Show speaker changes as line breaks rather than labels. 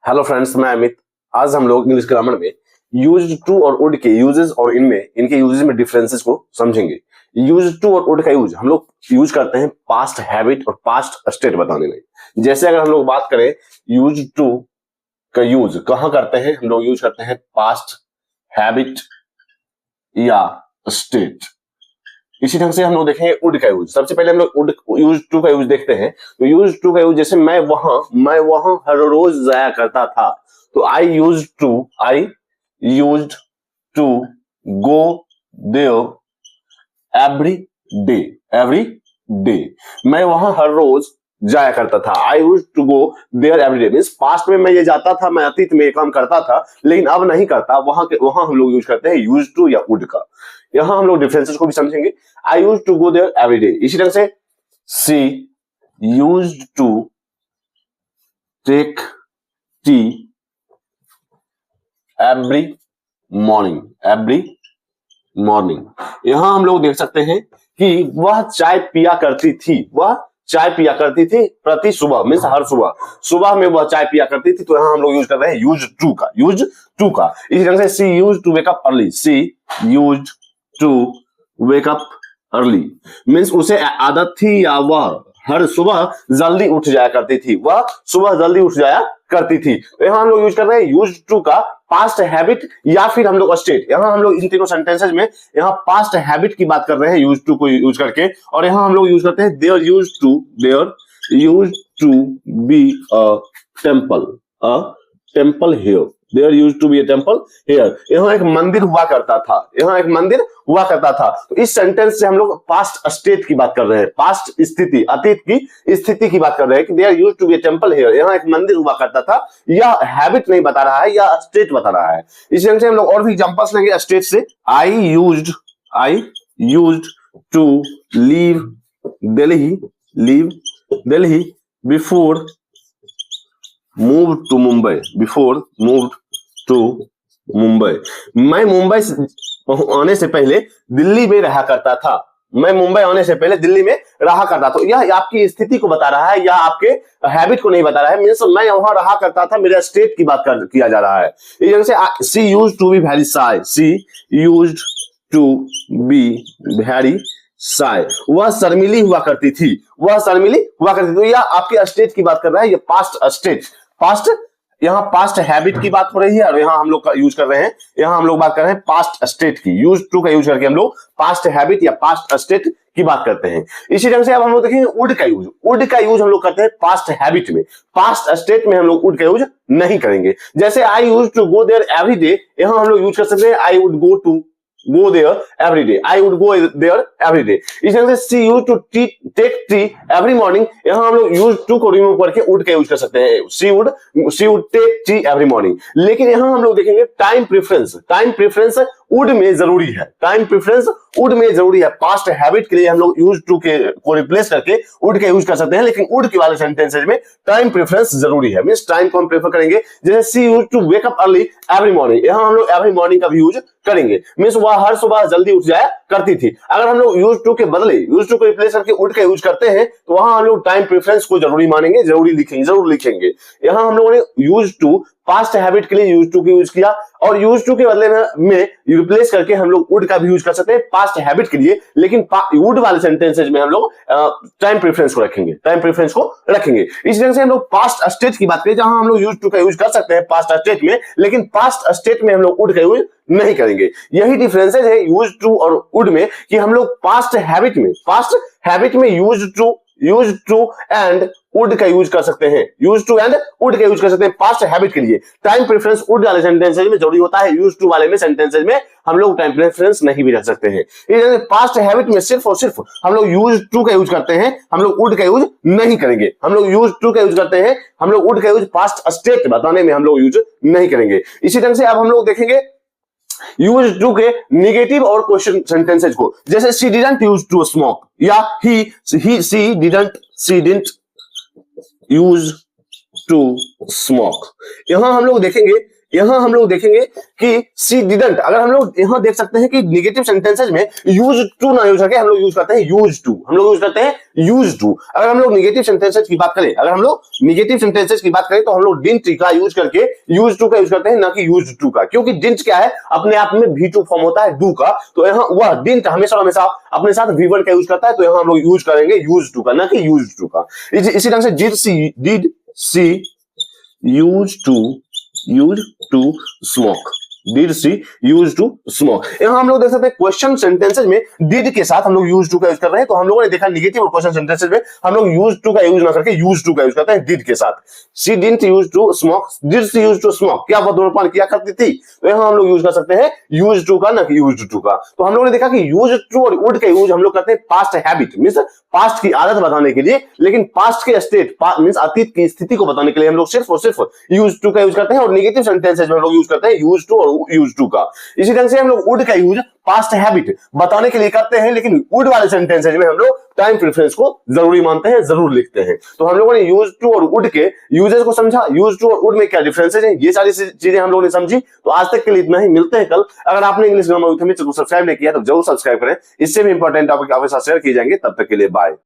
Hello friends, मैं अमित। आज हम लोग इंग्लिश ग्रामर में यूज्ड टू और वुड के यूजेस और इनके यूजेस में डिफरेंसेस को समझेंगे। यूज्ड टू और वुड का यूज हम लोग यूज करते हैं पास्ट हैबिट और पास्ट स्टेट बताने में। जैसे अगर हम लोग बात करें यूज्ड टू का यूज कहाँ करते हैं, हम लोग यूज करते हैं पास्ट हैबिट या स्टेट। इसी ढंग से हम लोग देखेंगे वुड का यूज। सबसे पहले हम लोग वुड यूज टू का यूज देखते हैं। तो यूज टू का यूज जैसे मैं वहां हर रोज जाया करता था, तो I use to go there every day. मैं वहां हर रोज जाया करता था। I use to go there every day means past में मैं ये जाता था, मैं अतीत में ये काम करता था, लेकिन अब नहीं करता। वहां हम लोग यूज करते हैं यूज टू या वुड का। यहां हम लोग डिफरेंसेस को भी समझेंगे। I use to go there every day. इसी तरह से she used to take tea every morning. यहां हम लोग देख सकते हैं कि वह चाय पिया करती थी प्रति सुबह मीन्स हर सुबह में वह चाय पिया करती थी। तो यहां हम लोग यूज कर रहे हैं यूज टू का। इसी तरह से she use to wake up early. She use to wake up early means उसे आदत थी या वह हर सुबह जल्दी उठ जाया करती थी। तो यहां हम लोग यूज कर रहे हैं यूज टू का पास्ट हैबिट या फिर हम लोग स्टेट। यहां हम लोग इन तीनों सेंटेंसेज में यहां पास्ट हैबिट की बात कर रहे हैं यूज टू को यूज करके, और यहां हम लोग यूज करते हैं there used to be a temple here. There used to be a temple here. यहाँ एक मंदिर हुआ करता था। तो इस सेंटेंस से हम लोग पास्ट स्टेट की बात कर रहे हैं, पास्ट स्थिति, अतीत की स्थिति की बात कर रहे हैं कि there used to be a temple here. यहाँ एक मंदिर हुआ करता था। यह हैबिट नहीं बता रहा है, या स्टेट बता रहा है। इस तरह से हम लोग और भी एग्जांपल्स लेंगे स्टेट से। I used to leave Delhi before moved to Mumbai. मैं मुंबई आने से पहले दिल्ली में रहा करता था। तो यह आपकी स्थिति को बता रहा है या आपके हैबिट को नहीं बता रहा है। मीन्स मैं वहां रहा करता था, मेरा स्टेट की बात किया जा रहा है। इस जगह से she used to be very shy. She used to be very shy. वह शर्मीली हुआ करती थी। तो यह आपके स्टेट की बात कर रहा है, यह पास्ट स्टेट। यहाँ पास्ट हैबिट की बात हो रही है, और यहाँ हम लोग यूज कर रहे हैं, यहाँ हम लोग बात कर रहे हैं पास्ट स्टेट की। यूज टू का यूज करके हम लोग पास्ट हैबिट या पास्ट स्टेट की बात करते हैं। इसी ढंग से अब हम लोग देखेंगे वुड का यूज हम लोग करते हैं पास्ट हैबिट में। पास्ट स्टेट में हम लोग वुड का यूज नहीं करेंगे। जैसे I use to go there every day, यहाँ हम लोग यूज कर सकते हैं I would go there every day. I would go there every day. इस तरह से she used to take tea every morning. यहाँ हम लोग use to को रिमूव करके would का यूज कर सकते हैं। she would take tea every morning. लेकिन यहाँ हम लोग देखेंगे टाइम प्रेफरेंस वुड में जरूरी है। पास्ट हैबिट के लिए हम लोग यूज टू को रिप्लेस करके वुड का यूज कर सकते हैं, लेकिन वुड के वाले सेंटेंसेज में टाइम प्रेफरेंस जरूरी है। मींस टाइम को हम प्रेफर करेंगे। जैसे she use to wake up early every morning, यहाँ हम लोग एवरी मॉर्निंग का भी यूज करेंगे। मींस वह हर सुबह जल्दी उठ जाया करती थी। अगर हम लोग यूज टू के बदले यूज टू को रिप्लेस करके वुड का यूज करते हैं, तो वहां हम लोग टाइम प्रेफरेंस को जरूर लिखेंगे। यहाँ हम लोगों ने यूज टू पास्ट हैबिट के लिए यूज टू की यूज किया, और यूज टू के बदले में रिप्लेस करके हम लोग वुड का भी यूज कर सकते हैं पास्ट हैबिट के लिए, लेकिन वुड वाले सेंटेंसेज में हम लोग टाइम प्रेफरेंस को रखेंगे। इस तरह से हम लोग पास्ट स्टेट की बात करें, जहां हम लोग यूज टू का यूज कर सकते हैं पास्ट स्टेट में, लेकिन पास्ट स्टेट में हम लोग वुड का यूज नहीं करेंगे। यही डिफरेंसेज है यूज टू और वुड में, कि हम लोग पास्ट हैबिट में यूज टू एंड वुड का यूज कर सकते हैं। पास्ट हैबिट के लिए टाइम प्रेफरेंस वुड वाले सेंटेंसेज में जरूरी होता है, यूज टू वाले में सेंटेंसेज में हम लोग टाइम प्रेफरेंस नहीं भी रख सकते हैं। इसलिए पास्ट हैबिट में सिर्फ और सिर्फ हम लोग यूज टू का यूज करते हैं, हम लोग वुड का यूज नहीं करेंगे। हम लोग यूज टू का यूज करते हैं, हम लोग वुड का यूज पास्ट स्टेट बताने में हम लोग यूज नहीं करेंगे। इसी ढंग से अब हम लोग देखेंगे यूज टू के नेगेटिव और क्वेश्चन सेंटेंसेज को। जैसे she didn't use to smoke, या she didn't use to smoke. यहां हम लोग देखेंगे यहां हम लोग देखेंगे कि सी डिडंट, अगर हम लोग यहां देख सकते हैं कि निगेटिव सेंटेंसेज में यूज टू ना यूज करके हम लोग यूज करते हैं यूज टू, हम लोग यूज करते हैं यूज टू। अगर हम लोग निगेटिव सेंटेंसेज की बात करें, अगर हम लोग निगेटिव सेंटेंसेज की बात करें तो हम लोग डिडंट का यूज करके यूज टू का यूज करते हैं, ना कि यूज टू का, क्योंकि डिडंट क्या है, अपने आप में भी टू फॉर्म होता है डू का, तो यहां वह डिडंट हमेशा हमेशा अपने साथ वी वर्ड का यूज करता है, तो यहां हम लोग यूज करेंगे यूज टू का, ना कि यूज टू का। इसी ढंग से did she use to smoke, did she use to smoke. यहां हम लोग देख सकते हैं क्वेश्चन सेंटेंसेज में डिड के साथ हम लोग यूज टू का यूज कर रहे हैं, तो हम लोगों ने देखा निगेटिव और क्वेश्चन सेंटेंसेज में हम लोग यूज टू का यूज ना करके यूज टू का यूज करते हैं डिड के साथ। She didn't use to smoke, did she use to smoke, क्या वह धूम्रपान किया करती थी, तो यहां हम लोग यूज कर सकते हैं यूज टू का, ना कि यूज टू का। तो हम लोगों ने देखा कि यूज टू और वुड का यूज हम लोग करते हैं पास्ट हैबिट मींस पास्ट की आदत बताने के लिए, लेकिन पास्ट के स्टेट मींस अतीत की स्थिति को बताने के लिए हम लोग सिर्फ और सिर्फ यूज टू का यूज करते हैं, और निगेटिव सेंटेंसेज में हम लोग यूज करते हैं यूज टू और यूज टू का। इसी ढंग से हम लोग वुड का यूज पास्ट हैबिट बताने के लिए करते हैं, लेकिन वुड वाले सेंटेंसेज में हम लोग टाइम प्रेफरेंस को जरूरी मानते हैं, जरूर लिखते हैं। तो हम लोगों ने यूज टू और वुड के यूजेस को समझा, यूज टू और वुड में क्या डिफरेंसेज हैं, ये सारी चीजें हम लोगों ने समझी। तो आज तक के लिए इतना ही, मिलते हैं कल। अगर आपने इंग्लिश ग्रामर विद अमित को सब्सक्राइब नहीं किया तो जरूर सब्सक्राइब करें, इससे भी इंपॉर्टेंट टॉपिक आपके साथ शेयर किए जाएंगे। तब तक के लिए बाय।